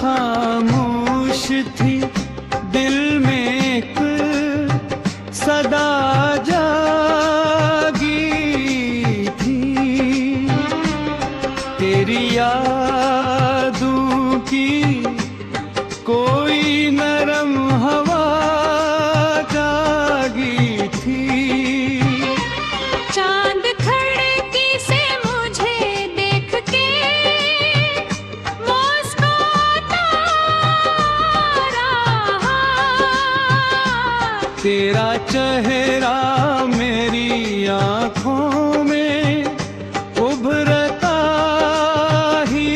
खामोश थी, दिल में एक सदा जागी थी। तेरी यादों की कोई नरम हवा जागी थी। चांद खिड़की से मुझे देख के मुस्कुराता रहा। तेरा चेहरा मेरी आँखों में उभरता ही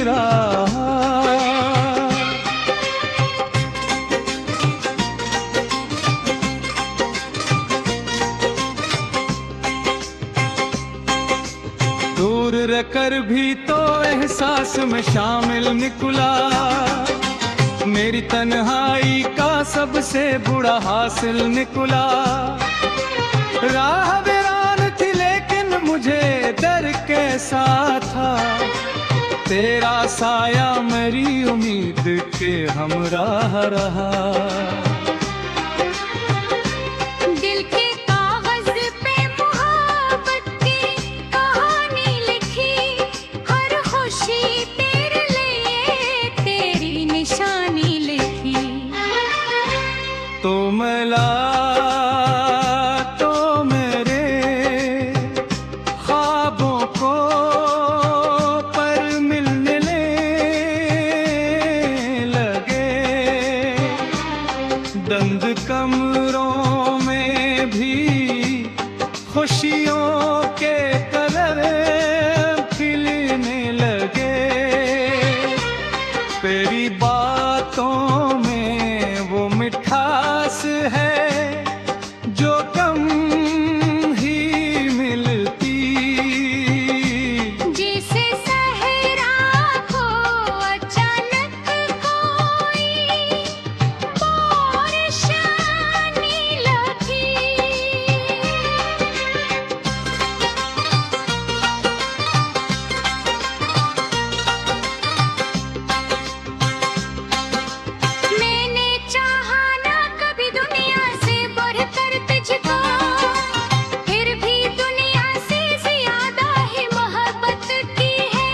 रहा। दूर रहकर भी तो एहसास में शामिल निकला। मेरी तन्हाई का सबसे बुरा हासिल निकला। राह वीरान थी लेकिन मुझे डर कैसा था। तेरा साया मेरी उम्मीद के हमराह रहा। दिल के कागज पे मोहब्बत की कहानी लिखी। हर खुशी तेरे लिए तेरी निशानी लिखी। तो मिला तो मेरे ख्वाबों को पर मिलने लगे। बंद कमरों में भी खुशियों के कलर खिलने लगे। तेरी बातों में वो मिठास है जो कम ही मिलती। जिसे सहरा को अचानक कोई बारिश आने लगी। मैंने चाहा ना कभी दुनिया से बढ़कर तुझको, फिर भी दुनिया से ज्यादा ही मोहब्बत की है।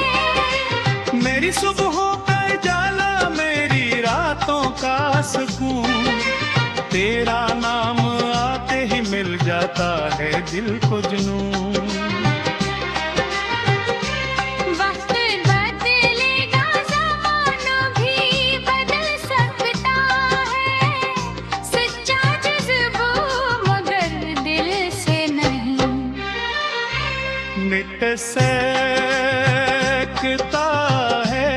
मेरी सुबहों का जाला मेरी रातों का सुकून। तेरा नाम आते ही मिल जाता है दिल को जुनून। वक्त बदलेगा ज़माना भी बदल सकता है। सच्चा जज्बा मगर दिल से नहीं। मिट सकता है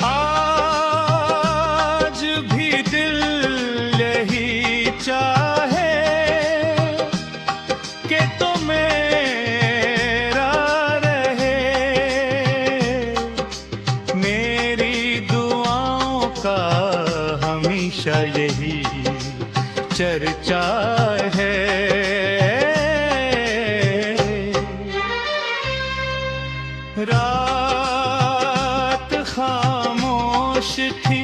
आज भी दिल यही चाहे कि तो मेरा रहे। मेरी दुआओं का हमेशा यही चर्चा है। रात खामोश थी,